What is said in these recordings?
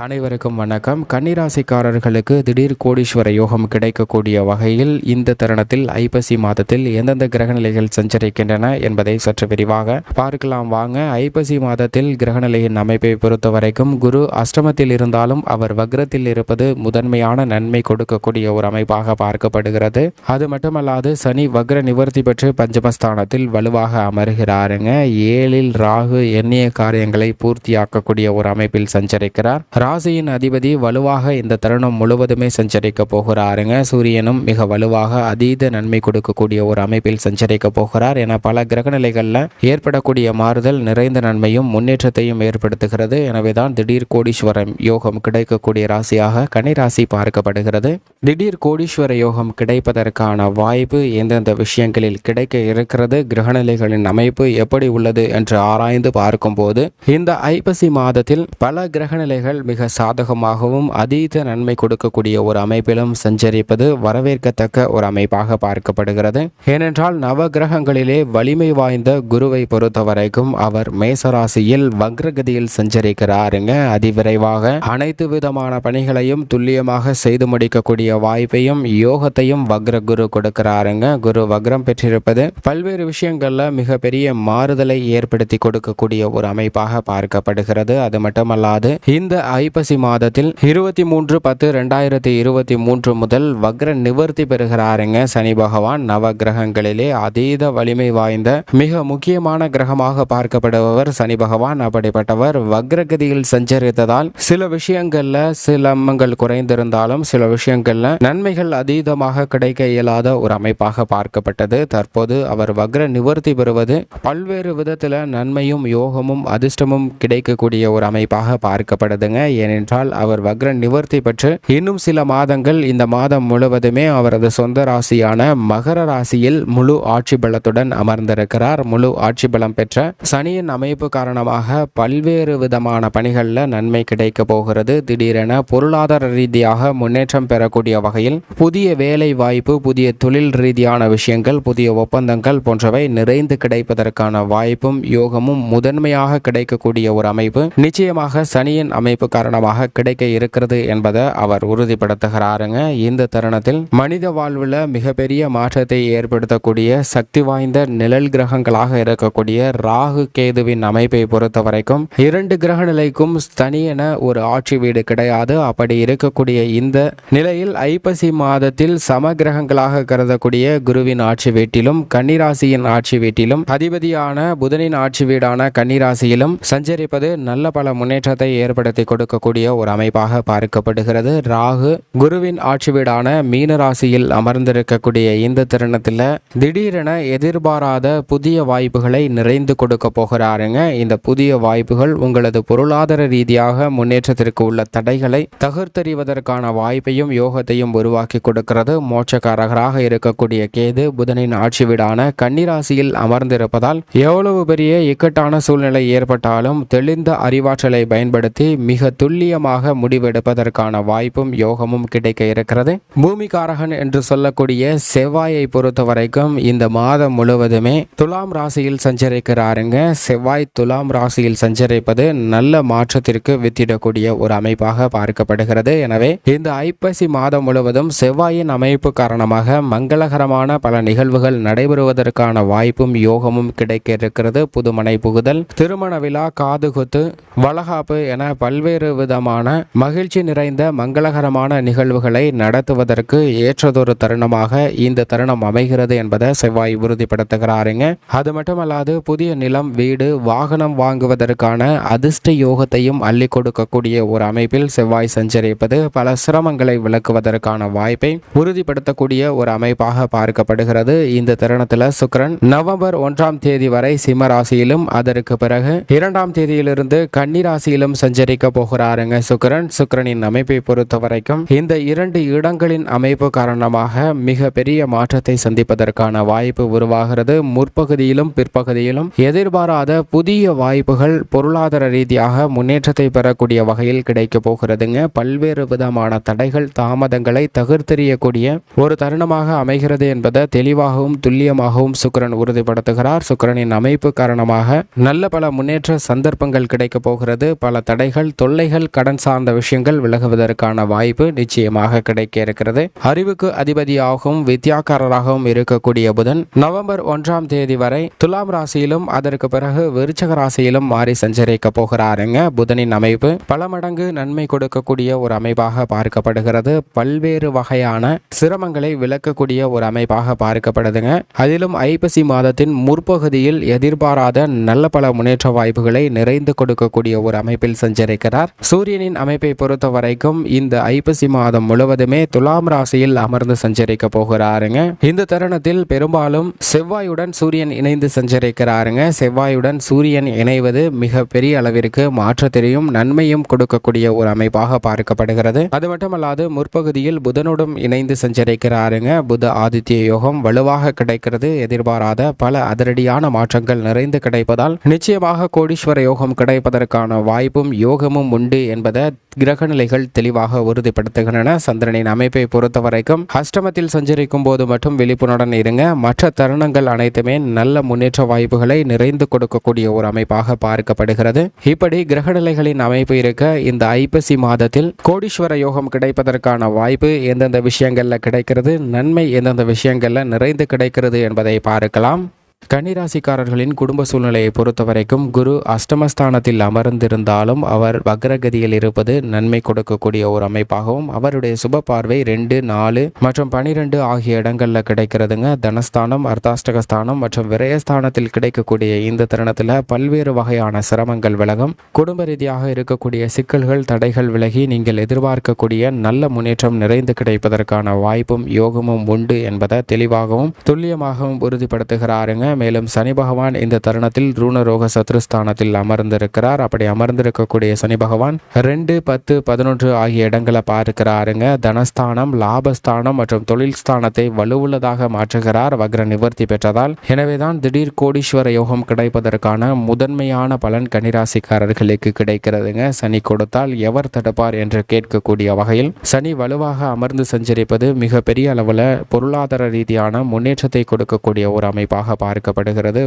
அனைவருக்கும் வணக்கம். கன்னிராசிக்காரர்களுக்கு திடீர் கோடீஸ்வர யோகம் கிடைக்கக்கூடிய வகையில் இந்த தருணத்தில் ஐப்பசி மாதத்தில் எந்தெந்த கிரகநிலைகள் சஞ்சரிக்கின்றன என்பதை சற்று விரிவாக பார்க்கலாம் வாங்க. ஐப்பசி மாதத்தில் கிரகநிலையின் அமைப்பை பொறுத்தவரைக்கும் குரு அஷ்டமத்தில் இருந்தாலும் அவர் வக்ரத்தில் இருப்பது முதன்மையான நன்மை கொடுக்கக்கூடிய ஒரு அமைப்பாக பார்க்கப்படுகிறது. அது மட்டுமல்லாது சனி வக்ர நிவர்த்தி பெற்று பஞ்சமஸ்தானத்தில் வலுவாக அமர்கிறாருங்க. 7ல் ராகு எண்ணிய காரியங்களை பூர்த்தியாக்கக்கூடிய ஒரு அமைப்பில் சஞ்சரிக்கிறார். ராசியின் அதிபதி வலுவாக இந்த தருணம் முழுவதுமே சஞ்சரிக்க போகிறாருங்க. சூரியனும் மிக வலுவாக அதீத நன்மை கொடுக்கக்கூடிய ஒரு அமைப்பில் சஞ்சரிக்க போகிறார் என பல கிரகநிலைகளில் ஏற்படக்கூடிய மாறுதல் நிறைந்த நன்மையும் முன்னேற்றத்தையும் ஏற்படுத்துகிறது. எனவேதான் திடீர் கோடீஸ்வரம் யோகம் கிடைக்கக்கூடிய ராசியாக கன்னிராசி பார்க்கப்படுகிறது. திடீர் கோடீஸ்வர யோகம் கிடைப்பதற்கான வாய்ப்பு எந்தெந்த விஷயங்களில் கிடைக்க இருக்கிறது, கிரகநிலைகளின் அமைப்பு எப்படி உள்ளது என்று ஆராய்ந்து பார்க்கும்போது இந்த ஐப்பசி மாதத்தில் பல கிரகநிலைகள் மிக சாதகமாகவும் அதீத நன்மை கொடுக்கக்கூடிய ஒரு அமைப்பிலும் சஞ்சரிப்பது வரவேற்கத்தக்க ஒரு அமைப்பாக பார்க்கப்படுகிறது. ஏனென்றால் நவ கிரகங்களிலே வலிமை வாய்ந்த குருவை பொறுத்தவரைக்கும் அவர் மேசராசியில் வக்ரகதியில் சஞ்சரிக்கிறாருங்க. அதிவிரைவாக அனைத்து விதமான பணிகளையும் துல்லியமாக செய்து முடிக்கக்கூடிய வாய்ப்பையும் யோகத்தையும் வக்ர குரு கொடுக்கிறாருங்க. குரு வக்ரம் பெற்றிருப்பது பல்வேறு விஷயங்கள்ல மிகப்பெரிய மாறுதலை ஏற்படுத்தி கொடுக்கக்கூடிய ஒரு அமைப்பாக பார்க்கப்படுகிறது. அது மட்டுமல்லாது இந்த ஐப்பசி மாதத்தில் 23/10/2023 முதல் வக்ர நிவர்த்தி பெறுகிறாருங்க சனி பகவான். நவ கிரகங்களிலே அதீத வலிமை வாய்ந்த மிக முக்கியமான கிரகமாக பார்க்கப்படுபவர் சனி பகவான். அப்படிப்பட்டவர் வக்ரகதியில் சஞ்சரித்ததால் சில விஷயங்கள்ல சிலம்பங்கள் குறைந்திருந்தாலும் சில விஷயங்கள்ல நன்மைகள் அதீதமாக கிடைக்க இயலாத ஒரு அமைப்பாக பார்க்கப்பட்டது. தற்போது அவர் வக்ர நிவர்த்தி பெறுவது பல்வேறு விதத்துல நன்மையும் யோகமும் அதிர்ஷ்டமும் கிடைக்கக்கூடிய ஒரு அமைப்பாக பார்க்கப்படுதுங்க. ஏனென்றால் அவர் வக்ர நிவர்த்தி பெற்று இன்னும் சில மாதங்கள் இந்த மாதம் முழுவதுமே அவரது சொந்த ராசியான மகர ராசியில் முழு ஆட்சி பலத்துடன் அமர்ந்திருக்கிறார். முழு ஆட்சி பலம் பெற்ற சனியின் அமைப்பு காரணமாக பல்வேறு விதமான பணிகளில் நன்மை கிடைக்க போகிறது. திடீரென பொருளாதார ரீதியாக முன்னேற்றம் பெறக்கூடிய வகையில் புதிய வேலை வாய்ப்பு, புதிய தொழில் ரீதியான விஷயங்கள், புதிய ஒப்பந்தங்கள் போன்றவை நிறைந்து கிடைப்பதற்கான வாய்ப்பும் யோகமும் முதன்மையாக கிடைக்கக்கூடிய ஒரு அமைப்பு நிச்சயமாக சனியின் அமைப்பு காரணமாக கிடைக்க இருக்கிறது என்பதை அவர் உறுதிப்படுத்துகிறாருங்க. இந்த தருணத்தில் மனித வாழ்வில் மிகப்பெரிய மாற்றத்தை ஏற்படுத்தக்கூடிய சக்தி வாய்ந்த நிழல் கிரகங்களாக இருக்கக்கூடிய ராகு கேதுவின் அமைப்பை பொறுத்த வரைக்கும் 2 கிரக நிலைக்கும் தனியென ஒரு ஆட்சி வீடு கிடையாது. அப்படி இருக்கக்கூடிய இந்த நிலையில் ஐப்பசி மாதத்தில் சம கிரகங்களாக கருதக்கூடிய குருவின் ஆட்சி வீட்டிலும் கன்னிராசியின் ஆட்சி வீட்டிலும் அதிபதியான புதனின் ஆட்சி வீடான கன்னிராசியிலும் சஞ்சரிப்பது நல்ல பல முன்னேற்றத்தை ஏற்படுத்தி கொடுக்கக்கூடிய ஒரு அமைப்பாக பார்க்கப்படுகிறது. ராகு குருவின் ஆட்சி வீடான மீன ராசியில் அமர்ந்திருக்கக்கூடிய இந்த தருணத்தில் திடீரென எதிர்பாராத புதிய வாய்ப்புகளை நிறைந்து கொடுக்க போகிறாருங்க. இந்த புதிய வாய்ப்புகள் உங்களது பொருளாதார ரீதியாக முன்னேற்றத்திற்கு உள்ள தடைகளை தகர்த்தெறிவதற்கான வாய்ப்பையும் யோகத்தையும் உருவாக்கி கொடுக்கிறது. மோட்சக்காரகராக இருக்கக்கூடிய கேது புதனின் ஆட்சி வீடான கன்னிராசியில் அமர்ந்திருப்பதால் எவ்வளவு பெரிய இக்கட்டான சூழ்நிலை ஏற்பட்டாலும் தெளிந்த அறிவாற்றலை பயன்படுத்தி மிக துல்லியமாக முடிவெடுப்பதற்கான வாய்ப்பும் யோகமும் கிடைக்க இருக்கிறது. பூமிகாரகன் என்று சொல்லக்கூடிய செவ்வாயை பொறுத்த வரைக்கும் இந்த மாதம் முழுவதுமே துலாம் ராசியில் சஞ்சரிக்கிறாருங்க. செவ்வாய் துலாம் ராசியில் சஞ்சரிப்பது நல்ல மாற்றத்திற்கு வித்திடக்கூடிய ஒரு அமைப்பாக பார்க்கப்படுகிறது. எனவே இந்த ஐப்பசி மாதம் முழுவதும் செவ்வாயின் அமைப்பு காரணமாக மங்களகரமான பல நிகழ்வுகள் நடைபெறுவதற்கான வாய்ப்பும் யோகமும் கிடைக்க இருக்கிறது. புதுமனை புகுதல், திருமண விழா, காதுகுத்து, வளகாப்பு என பல்வேறு விதமான மகிழ்ச்சி நிறைந்த மங்களகரமான நிகழ்வுகளை நடத்துவதற்கு ஏற்றதொரு தருணமாக இந்த தருணம் அமைகிறது என்பதை செவ்வாய் உறுதிப்படுத்துகிறாருங்க. அது மட்டுமல்லாது புதிய நிலம், வீடு, வாகனம் வாங்குவதற்கான அதிர்ஷ்ட யோகத்தையும் அள்ளி கொடுக்கக்கூடிய ஒரு அமைப்பில் செவ்வாய் சஞ்சரிப்பது பல சிரமங்களை விளக்குவதற்கான வாய்ப்பை உறுதிப்படுத்தக்கூடிய ஒரு அமைப்பாக பார்க்கப்படுகிறது. இந்த தருணத்தில் சுக்கிரன் நவம்பர் 1ஆம் தேதி வரை சிம்ம ராசியிலும் அதற்கு பிறகு 2ஆம் தேதியிலிருந்து கன்னி ராசியிலும் சஞ்சரிக்க போகிறாருங்க சுக்கிரனின் அமைப்பை பொறுத்த வரைக்கும் இந்த 2 இடங்களின் அமைப்பு காரணமாக மிக பெரிய மாற்றத்தை சந்திப்பதற்கான வாய்ப்பு உருவாகிறது. முற்பகுதியிலும் பிற்பகுதியிலும் எதிர்பாராத புதிய வாய்ப்புகள் பொருளாதார ரீதியாக முன்னேற்றத்தை பெறக்கூடிய வகையில் கிடைக்க போகிறதுங்க. பல்வேறு விதமான தடைகள், தாமதங்களை தகர்த்தெறியக்கூடிய ஒரு தருணமாக அமைகிறது என்பதை தெளிவாகவும் துல்லியமாகவும் சுக்கிரன் உறுதிப்படுத்துகிறார். சுக்கிரனின் அமைப்பு காரணமாக நல்ல பல முன்னேற்ற சந்தர்ப்பங்கள் கிடைக்க போகிறது. பல தடைகள், தொல்லைகள் பிரச்சனைகள், கடன் சார்ந்த விஷயங்கள் விலகுவதற்கான வாய்ப்பு நிச்சயமாக கிடைக்க இருக்கிறது. அறிவுக்கு அதிபதியாகவும் வித்யாக்காரராகவும் இருக்கக்கூடிய புதன் நவம்பர் 1ஆம் தேதி வரை துலாம் ராசியிலும் அதற்கு பிறகு விருச்சக ராசியிலும் மாறி சஞ்சரிக்க போகிறாருங்க. புதனின் அமைப்பு பல மடங்கு நன்மை கொடுக்கக்கூடிய ஒரு அமைப்பாக பார்க்கப்படுகிறது. பல்வேறு வகையான சிரமங்களை விளக்கக்கூடிய ஒரு அமைப்பாக பார்க்கப்படுதுங்க. அதிலும் ஐப்பசி மாதத்தின் முற்பகுதியில் எதிர்பாராத நல்ல பல முன்னேற்ற வாய்ப்புகளை நிறைந்து கொடுக்கக்கூடிய ஒரு அமைப்பில் சஞ்சரிக்கிறார். சூரியனின் அமைப்பை பொறுத்த வரைக்கும் இந்த ஐப்பசி மாதம் முழுவதுமே துலாம் ராசியில் அமர்ந்து சஞ்சரிக்க போகிறாருங்க. இந்த தருணத்தில் பெரும்பாலும் செவ்வாயுடன் சூரியன் இணைந்து சஞ்சரிக்கிறாருங்க. செவ்வாயுடன் சூரியன் இணைவது மிக பெரிய அளவிற்கு மாற்றத்தையும் நன்மையும் கொடுக்கக்கூடிய ஒரு அமைப்பாக பார்க்கப்படுகிறது. அது மட்டுமல்லாது முற்பகுதியில் புதனுடன் இணைந்து சஞ்சரிக்கிறாருங்க. புத ஆதித்ய யோகம் வலுவாக கிடைக்கிறது. எதிர்பாராத பல அதிரடியான மாற்றங்கள் நிறைந்து கிடைப்பதால் நிச்சயமாக கோடீஸ்வர யோகம் கிடைப்பதற்கான வாய்ப்பும் யோகமும் உண்டு என்பதை கிரகநிலைகள் தெளிவாக உறுதிப்படுத்துகின்றன. சந்திரனின் அமைப்பை பொறுத்த வரைக்கும் அஷ்டமத்தில் சஞ்சரிக்கும் போது மட்டும் விழிப்புணர்வுடன் இருங்க. மற்ற தருணங்கள் அனைத்துமே நல்ல முன்னேற்ற வாய்ப்புகளை நிறைந்து கொடுக்கக்கூடிய ஒரு அமைப்பாக பார்க்கப்படுகிறது. இப்படி கிரகநிலைகளின் அமைப்பு இருக்க இந்த ஐப்பசி மாதத்தில் கோடீஸ்வர யோகம் கிடைப்பதற்கான வாய்ப்பு எந்தெந்த விஷயங்கள்ல கிடைக்கிறது, நன்மை எந்தெந்த விஷயங்கள்ல நிறைந்து கிடைக்கிறது என்பதை பார்க்கலாம். கன்னிராசிக்காரர்களின் குடும்ப சூழ்நிலையை பொறுத்த வரைக்கும் குரு அஷ்டமஸ்தானத்தில் அமர்ந்திருந்தாலும் அவர் வக்ரகதியில் இருப்பது நன்மை கொடுக்கக்கூடிய ஒரு அமைப்பாகவும் அவருடைய சுப பார்வை 2, 4 மற்றும் 12 ஆகிய இடங்கள்ல கிடைக்கிறதுங்க. தனஸ்தானம், அர்த்தாஷ்டகஸ்தானம் மற்றும் விரயஸ்தானத்தில் கிடைக்கக்கூடிய இந்த தருணத்தில் பல்வேறு வகையான சிரமங்கள் விலகும். குடும்ப ரீதியாக இருக்கக்கூடிய சிக்கல்கள், தடைகள் விலகி நீங்கள் எதிர்பார்க்கக்கூடிய நல்ல முன்னேற்றம் நிறைந்து கிடைப்பதற்கான வாய்ப்பும் யோகமும் உண்டு என்பதை தெளிவாகவும் துல்லியமாகவும் உறுதிப்படுத்துகிறாருங்க. மேலும் சனி பகவான் இந்த தருணத்தில் ரூணரோக சத்ருஸ்தானத்தில் அமர்ந்திருக்கிறார். அப்படி அமர்ந்திருக்கக்கூடிய சனி பகவான் 2, 10, 11 ஆகிய இடங்களை பார்க்கிறாருங்க. தனஸ்தானம், லாபஸ்தானம் மற்றும் தொழில் ஸ்தானத்தை வலுவுள்ளதாக மாற்றுகிறார் வக்ர நிவர்த்தி பெற்றதால். எனவேதான் திடீர் கோடீஸ்வர யோகம் கிடைப்பதற்கான முதன்மையான பலன் கன்னிராசிக்காரர்களுக்கு கிடைக்கிறதுங்க. சனி கொடுத்தால் எவர் தடுப்பார் என்று கேட்கக்கூடிய வகையில் சனி வலுவாக அமர்ந்து சஞ்சரிப்பது மிக பெரிய அளவில் பொருளாதார ரீதியான முன்னேற்றத்தை கொடுக்கக்கூடிய ஒரு அமைப்பாக பார்க்கப்படுகிறது.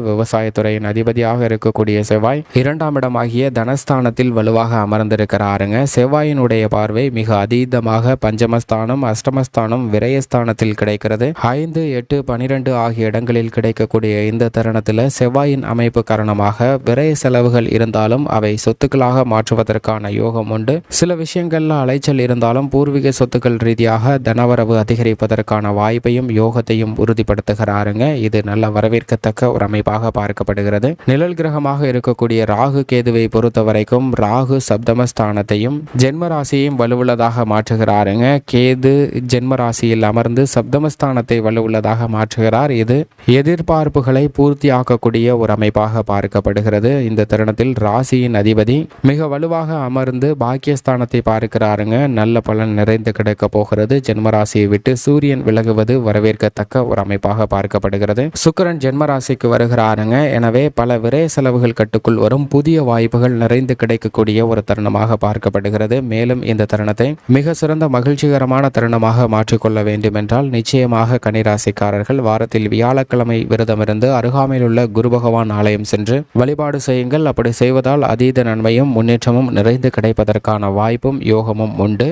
விவசாயத்துறையின் அதிபதியாக இருக்கக்கூடிய செவ்வாய் 2ஆம் இடமாகிய தனஸ்தானத்தில் வலுவாக அமர்ந்திருக்கிறாருங்க. செவ்வாயினுடைய பார்வை மிக அதீதமாக பஞ்சமஸ்தானம், அஷ்டமஸ்தானம், விரயஸ்தானத்தில் கிடைக்கிறது. 5, 8, 12 ஆகிய இடங்களில் கிடைக்கக்கூடிய இந்த தருணத்தில் செவ்வாயின் அமைப்பு காரணமாக விரய செலவுகள் இருந்தாலும் அவை சொத்துக்களாக மாற்றுவதற்கான யோகம் உண்டு. சில விஷயங்கள்ல அலைச்சல் இருந்தாலும் பூர்வீக சொத்துக்கள் ரீதியாக தனவரவு அதிகரிப்பதற்கான வாய்ப்பையும் யோகத்தையும் உறுதிப்படுத்துகிறாருங்க. இது நல்ல வரவேற்கத்தக்க ஒரு அமைப்பாக பார்க்கப்படுகிறது. நிழல் கிரகமாக இருக்கக்கூடிய ராகு கேதுவை பொறுத்த வரைக்கும் ராகு சப்தமஸ்தானத்தையும் ஜென்மராசியையும் வலுவுள்ளதாக மாற்றுகிறாருங்க. கேது ஜென்மராசியில் அமர்ந்து சப்தமஸ்தானத்தை வலுவுள்ளதாக மாற்றுகிறார். இது எதிர்பார்ப்புகளை பூர்த்தியாக்கக்கூடிய ஒரு அமைப்பாக பார்க்கப்படுகிறது. இந்த தருணத்தில் ராசியின் அதிபதி மிக வலுவாக அமர்ந்து பாக்கியஸ்தானத்தை பார்க்கிறாருங்க. நல்ல பலன் நிறைந்து கிடைக்க போகிறது. ஜென்மராசியை விட்டு சூரியன் விலகுவது வரவேற்கத்தக்க ஒரு அமைப்பாக பார்க்கப்படுகிறது. சுக்கிரன் ஜென்மராசிக்கு வருகிறாருங்க. எனவே பல விரய செலவுகள் கட்டுக்குள் வரும். புதிய வாய்ப்புகள் நிறைந்து கிடைக்கக்கூடிய ஒரு தருணமாக பார்க்கப்படுகிறது. மேலும் இந்த தருணத்தை மிக சிறந்த மகிழ்ச்சிகரமான தருணமாக மாற்றிக்கொள்ள வேண்டும் என்றால் நிச்சயமாக கன்னிராசிக்காரர்கள் வாரத்தில் வியாழக்கிழமை விரதமிருந்து அருகாமையில் உள்ள குரு பகவான் ஆலயம் சென்று வழிபாடு செய்யுங்கள். அப்படி செய்வதால் அதீத நன்மையும் முன்னேற்றமும் நிறைந்து கிடைப்பதற்கான வாய்ப்பும் யோகமும் உண்டு.